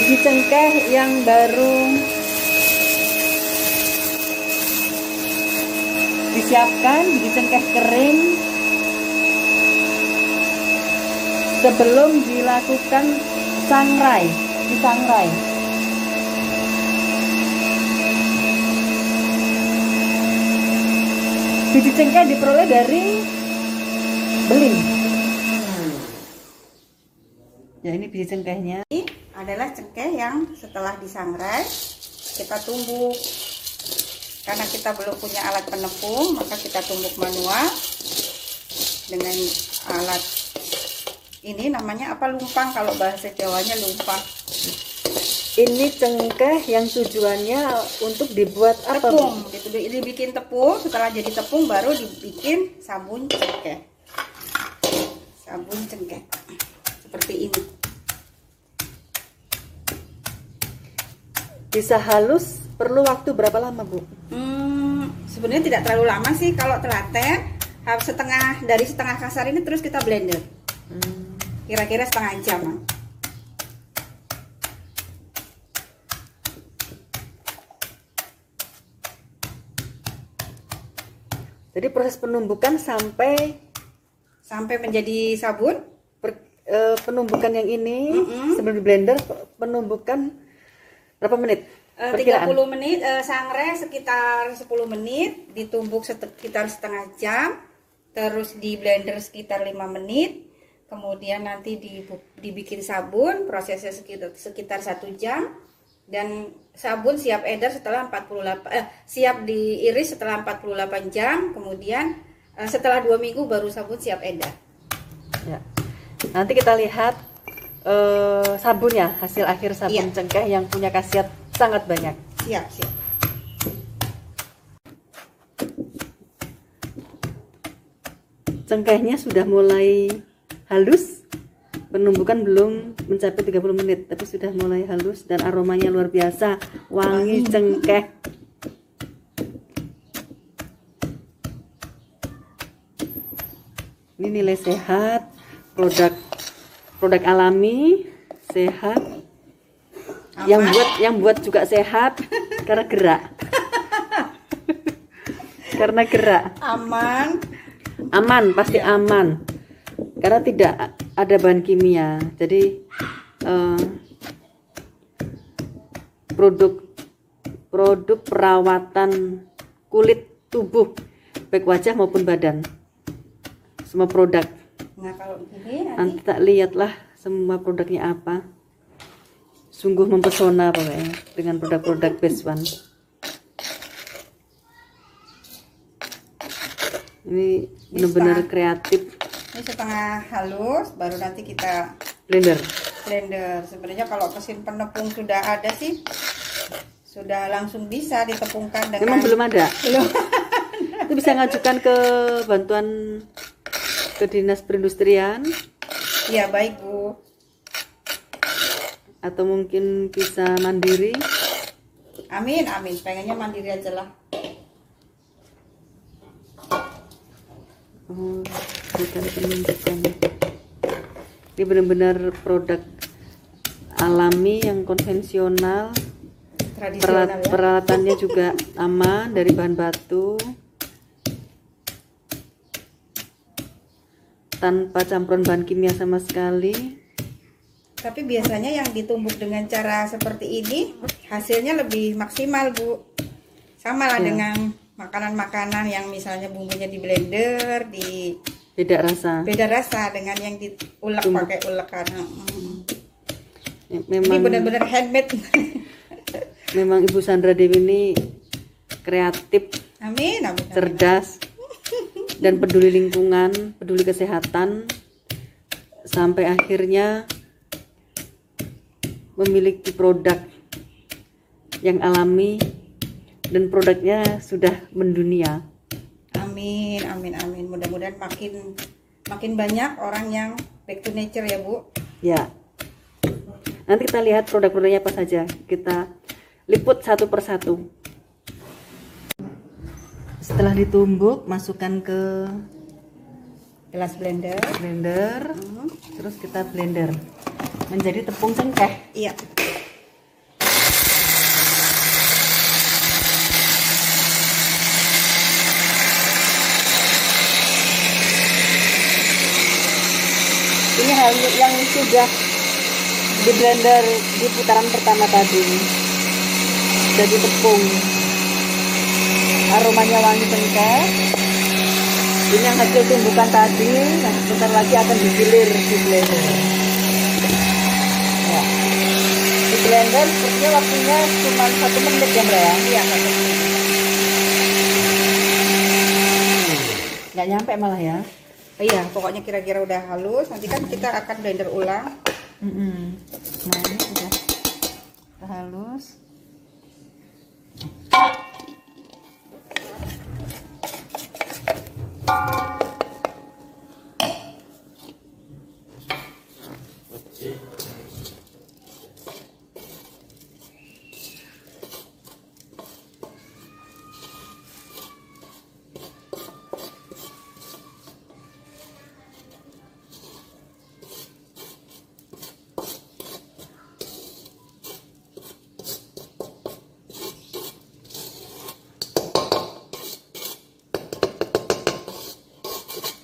Biji cengkeh yang baru disiapkan, biji cengkeh kering sebelum dilakukan disangrai. Biji cengkeh diperoleh dari beling. Ya, ini biji cengkehnya. Ini adalah cengkeh yang setelah disangrai kita tumbuk. Karena kita belum punya alat penepung, maka kita tumbuk manual dengan alat ini, namanya apa, lumpang, kalau bahasa Jawanya lumpang. Ini cengkeh yang tujuannya untuk dibuat apa? Tepung. Dibikin tepung, setelah jadi tepung baru dibikin sabun cengkeh. Sabun cengkeh seperti ini. Bisa halus perlu waktu berapa lama, Bu? Sebenarnya tidak terlalu lama sih kalau telaten. Dari setengah kasar ini terus kita blender. Kira-kira setengah jam. Jadi proses penumbukan sampai menjadi sabun. Penumbukan yang ini sebelum di blender, penumbukan berapa menit? 30 menit, sangrai sekitar 10 menit, ditumbuk sekitar setengah jam, terus di blender sekitar 5 menit, kemudian nanti dibikin sabun, prosesnya sekitar 1 jam, dan sabun siap edar setelah siap diiris setelah 48 jam, kemudian setelah 2 minggu baru sabun siap edar. Ya. Nanti kita lihat sabunnya, hasil akhir sabun cengkeh yang punya khasiat sangat banyak. Siap. Cengkehnya sudah mulai halus, penumbukan belum mencapai 30 menit, tapi sudah mulai halus dan aromanya luar biasa, wangi cengkeh. Ini nilai sehat, produk alami, sehat. Aman. Yang buat juga sehat karena gerak. Karena gerak. Aman, pasti aman. Karena tidak ada bahan kimia. Jadi produk perawatan kulit tubuh, baik wajah maupun badan. Semua produk. Nah, kalau gini nanti tak lihatlah semua produknya apa. Sungguh mempesona pokoknya dengan produk-produk Best One. Ini benar-benar kreatif. Ini setengah halus, baru nanti kita blender. Sebenarnya kalau mesin penepung sudah ada sih, sudah langsung bisa ditepungkan dengan. Memang belum ada. Belum. Itu bisa ngajukan ke bantuan ke dinas perindustrian. Iya, baik, Bu. Atau mungkin bisa mandiri. Amin. Pengennya mandiri aja lah. Bukan penunjukan. Ini benar-benar produk alami yang konvensional. Tradisional, ya? Peralatannya juga aman dari bahan batu, tanpa campuran bahan kimia sama sekali. Tapi biasanya yang ditumbuk dengan cara seperti ini hasilnya lebih maksimal, Bu. Sama lah dengan makanan-makanan yang misalnya bumbunya di blender, beda rasa dengan yang diulek pakai ulekan. Memang ini benar-benar handmade. Memang Ibu Sandra Dewi ini kreatif, amin. cerdas, dan peduli lingkungan, peduli kesehatan, sampai akhirnya memiliki produk yang alami dan produknya sudah mendunia. Amin. Mudah-mudahan makin banyak orang yang back to nature, ya, Bu. Ya. Nanti kita lihat produk-produknya apa saja. Kita liput satu persatu. Setelah ditumbuk, masukkan ke gelas blender. Terus kita blender menjadi tepung cengkeh. Iya. halus yang sudah di blender di putaran pertama tadi. Jadi tepung. Aromanya wangi cengkeh. Ini yang hasil tumbukan tadi, nah sebentar lagi akan digilir di blender. Ya. Di blender sepertinya waktunya cuma 1 menit ya Mbak ya? Iya, 1 menit. Nggak nyampe malah ya? Iya, pokoknya kira-kira udah halus. Nanti kan kita akan blender ulang. Nah ini sudah halus.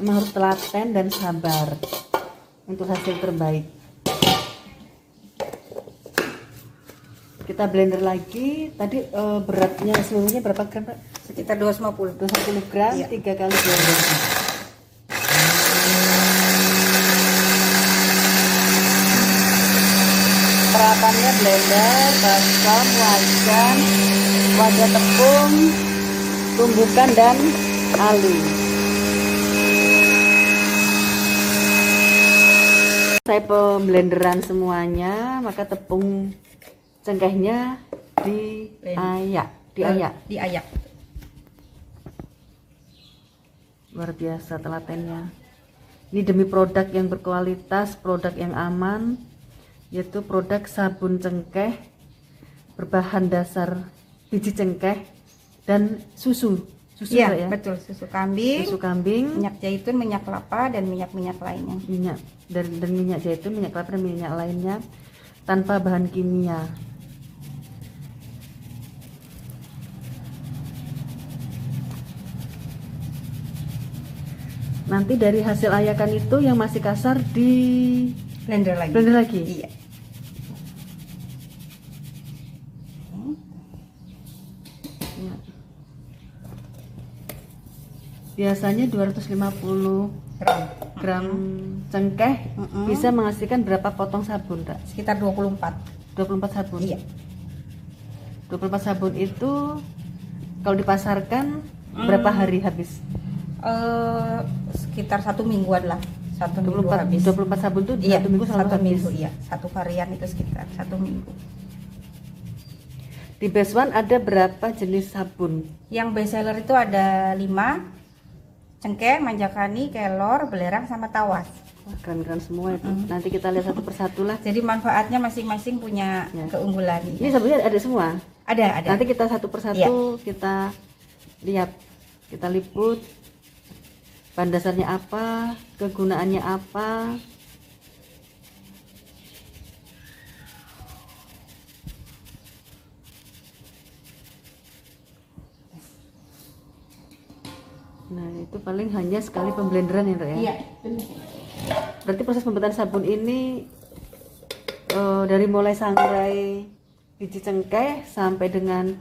Memang harus telaten dan sabar untuk hasil terbaik. Kita blender lagi. Tadi beratnya seluruhnya berapa gram Pak? Sekitar 250. 250 gram, Iya. 3 kali blender. Peralatannya blender, baskom, wajan tepung, tumbukan dan alu. Saya pemblenderan semuanya, maka tepung cengkehnya diayak. Luar biasa telatennya. Ini demi produk yang berkualitas, produk yang aman, yaitu produk sabun cengkeh berbahan dasar biji cengkeh dan susu. Iya, ya? betul, susu kambing, minyak zaitun, minyak kelapa, dan minyak-minyak lainnya. Minyak dan minyak zaitun, minyak kelapa dan minyak lainnya tanpa bahan kimia. Nanti dari hasil ayakan itu yang masih kasar di Blender lagi. Iya. Ya. Biasanya 250 gram cengkeh bisa menghasilkan berapa potong sabun, Kak? Sekitar 24. 24 sabun. Iya. 24 sabun itu kalau dipasarkan berapa hari habis? Sekitar 1 mingguan lah. 1 minggu 24 habis. 24 sabun itu Iya, 1 minggu selalu 1 habis. minggu, iya. Satu varian itu sekitar 1 minggu. Di Best One ada berapa jenis sabun? Yang best seller itu ada 5. Cengkeh, manjakani, kelor, belerang, sama tawas. Wah, keren-keren semua itu. Nanti kita lihat satu persatu lah. Jadi manfaatnya masing-masing punya Ya. keunggulan. Ini sabunnya ada semua. Ada. Nanti kita satu persatu Iya. kita lihat, kita liput bahan dasarnya apa, kegunaannya apa. Nah itu paling hanya sekali pemblenderan ya, Ndra, ya? Iya, benar. Berarti proses pembuatan sabun ini dari mulai sangrai biji cengkeh sampai dengan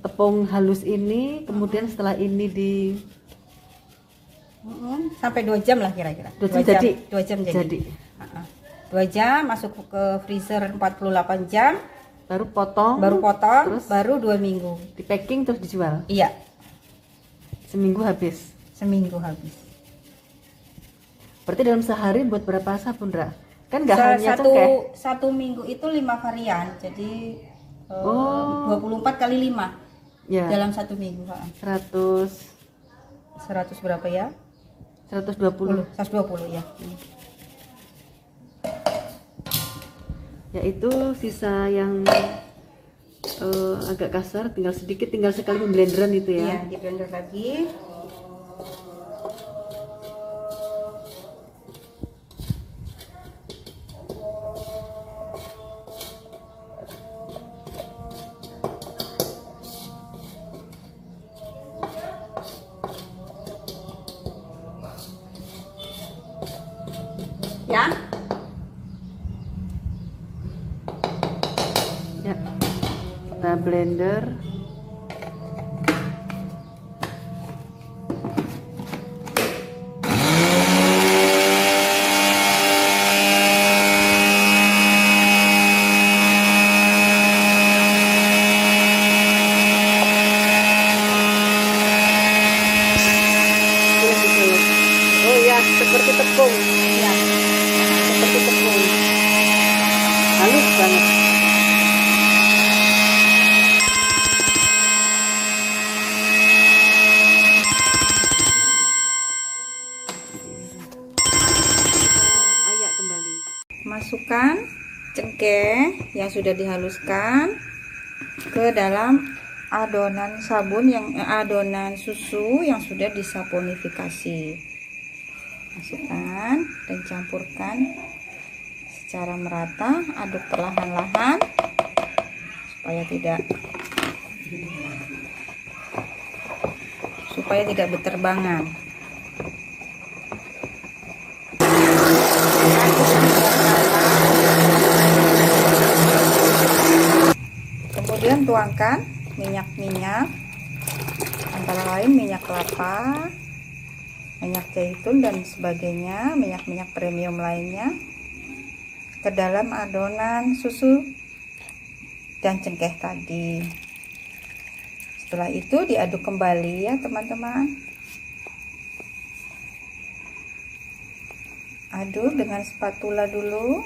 tepung halus ini, kemudian setelah ini di Sampai 2 jam lah kira-kira. 2 jam jadi. 2 jam jadi. 2 jam masuk ke freezer 48 jam, baru potong, terus baru 2 minggu. di packing terus dijual. Iya, Seminggu habis. seminggu habis. Berarti dalam sehari buat berapa sabun, Ndra? Kan nggak hanya cengkeh. Satu minggu itu 5 varian, jadi 24 kali 5 Ya. dalam 1 minggu. 100 100 berapa ya? 120. 120 ya. Yaitu sisa yang agak kasar, tinggal sedikit, tinggal sekali pemblenderan itu ya. Iya, di blender lagi. kita blender. Oh ya, seperti tepung. Ya, seperti tepung. Halus banget. Kita ayak kembali. Masukkan cengkeh yang sudah dihaluskan ke dalam adonan adonan susu yang sudah disaponifikasi. Masukkan dan campurkan secara merata, aduk perlahan-lahan supaya tidak berterbangan. Kemudian tuangkan minyak-minyak, antara lain minyak kelapa, minyak zaitun dan sebagainya, minyak-minyak premium lainnya, ke dalam adonan susu dan cengkeh tadi. Setelah itu diaduk kembali ya teman-teman. Aduk dengan spatula dulu.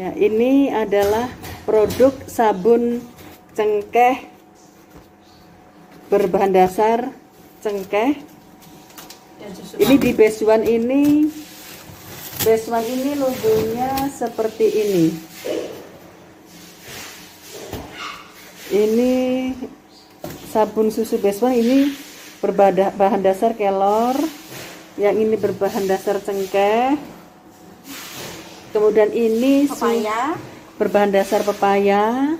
Ya, ini adalah produk sabun cengkeh berbahan dasar cengkeh. Dan susu Ini di Best One ini, logonya seperti ini. Ini sabun susu Best One ini berbahan dasar kelor, yang ini berbahan dasar cengkeh. Kemudian ini pepaya, berbahan dasar pepaya.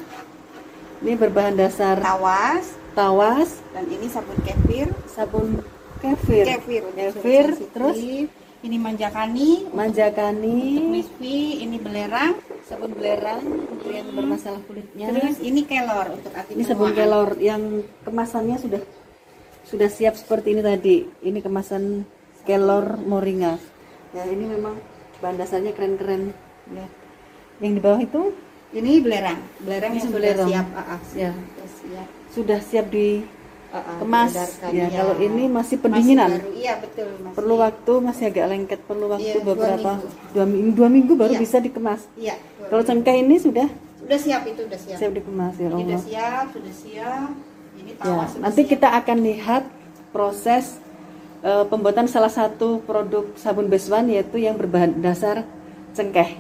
Ini berbahan dasar tawas, dan ini sabun kefir. Kefir, terus ini manjakani, untuk misfi, ini belerang, sabun belerang untuk yang bermasalah kulitnya. terus ini kelor untuk anti Ini sabun kelor yang kemasannya sudah siap seperti ini tadi. Ini kemasan kelor moringa. Ya, ini memang bahan dasarnya keren-keren. Ya. Yang di bawah itu ini belerang ini yang belerang. sudah siap. Ya, Siap. sudah siap dikemas. Diedarkan, Ya, ya. kalau ini masih pendinginan. Masih baru, iya betul. Masih. Perlu waktu, masih agak lengket, perlu waktu Iya, beberapa 2 minggu baru Iya. bisa dikemas. Iya. Kalau cengkeh ini sudah siap, itu udah siap. siap dikemas ya Ini Allah. sudah siap. Ini Ya, tawas sudah nanti siap. kita akan lihat proses pembuatan salah satu produk sabun Best One, yaitu yang berbahan dasar cengkeh.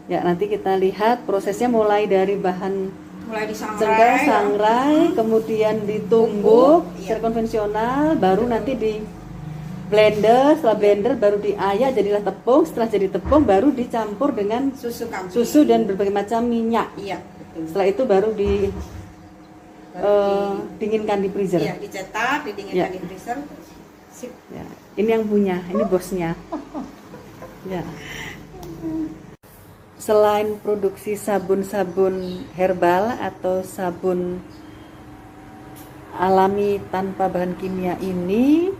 Ya, nanti kita lihat prosesnya mulai dari bahan mulai cengkeh, sangrai, kemudian ditumbuk Iya. secara konvensional, baru nanti di blender. Setelah blender baru diayak jadilah tepung. Setelah jadi tepung baru dicampur dengan susu kambing. susu dan berbagai macam minyak. Iya, betul. Setelah itu baru dinginkan di freezer. Iya, dicetak, didinginkan Ya. di freezer. Sip. Ya, ini yang punya, ini bosnya. Ya. Selain produksi sabun-sabun herbal atau sabun alami tanpa bahan kimia ini,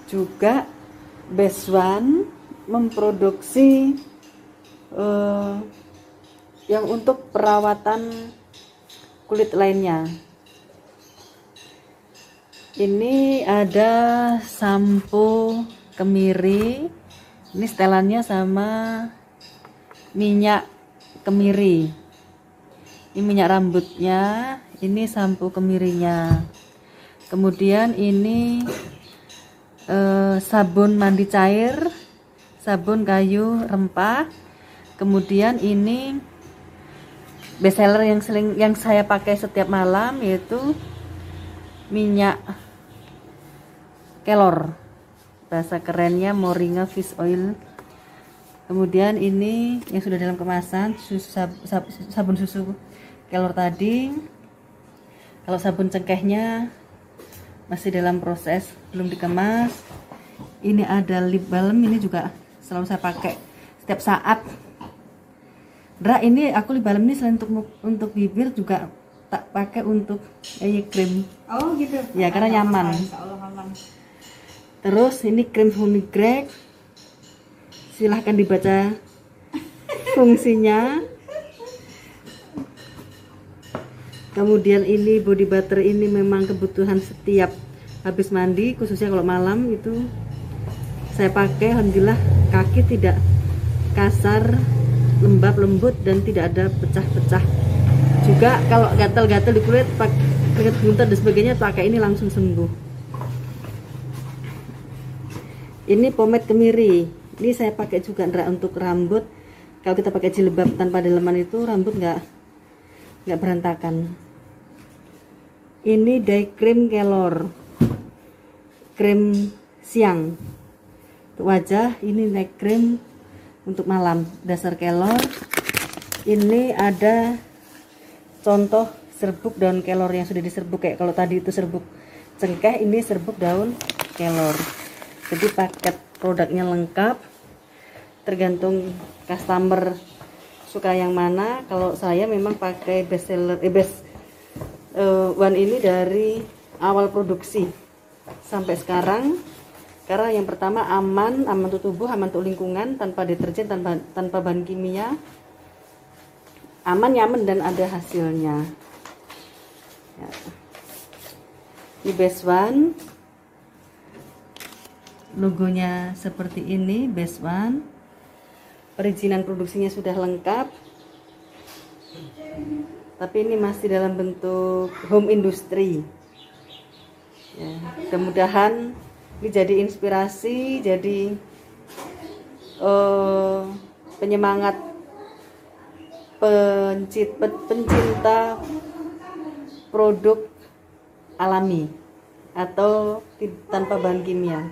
juga Best One memproduksi yang untuk perawatan kulit lainnya. Ini ada sampo kemiri. Ini setelannya sama minyak kemiri. Ini minyak rambutnya, ini sampo kemirinya. Kemudian ini sabun mandi cair, sabun kayu rempah. Kemudian ini bestseller yang saya pakai setiap malam, yaitu minyak kelor, bahasa kerennya moringa fish oil. Kemudian ini yang sudah dalam kemasan sabun susu kelor tadi. Kalau sabun cengkehnya masih dalam proses, belum dikemas. Ini ada lip balm, ini juga selalu saya pakai setiap saat. Ini aku lip balm ini selain untuk bibir juga tak pakai untuk eye cream. Oh gitu. Ya, karena nyaman. Insyaallah aman. Terus ini krim honeygrek. Silahkan dibaca fungsinya. Kemudian ini body butter, ini memang kebutuhan setiap habis mandi, khususnya kalau malam itu saya pakai. Alhamdulillah kaki tidak kasar, lembab, lembut, dan tidak ada pecah-pecah. Juga kalau gatal-gatal di kulit, keringat buntat dan sebagainya, pakai ini langsung sembuh. Ini pomade kemiri. Ini saya pakai juga untuk rambut. Kalau kita pakai jilbab tanpa daleman itu rambut nggak berantakan. Ini day cream kelor, krim siang untuk wajah. Ini night cream untuk malam, dasar kelor. Ini ada contoh serbuk daun kelor yang sudah diserbuk, kayak kalau tadi itu serbuk cengkeh, ini serbuk daun kelor. Jadi paket produknya lengkap, tergantung customer suka yang mana. Kalau saya memang pakai Best One ini dari awal produksi sampai sekarang, karena yang pertama aman untuk tubuh, aman untuk lingkungan, tanpa deterjen, tanpa bahan kimia, aman, nyaman, dan ada hasilnya. Ya. Ini Best One, logonya seperti ini, Best One. perizinan produksinya sudah lengkap, tapi ini masih dalam bentuk home industry ya. Mudah-mudahan ini jadi inspirasi, jadi penyemangat pencinta produk alami atau tanpa bahan kimia.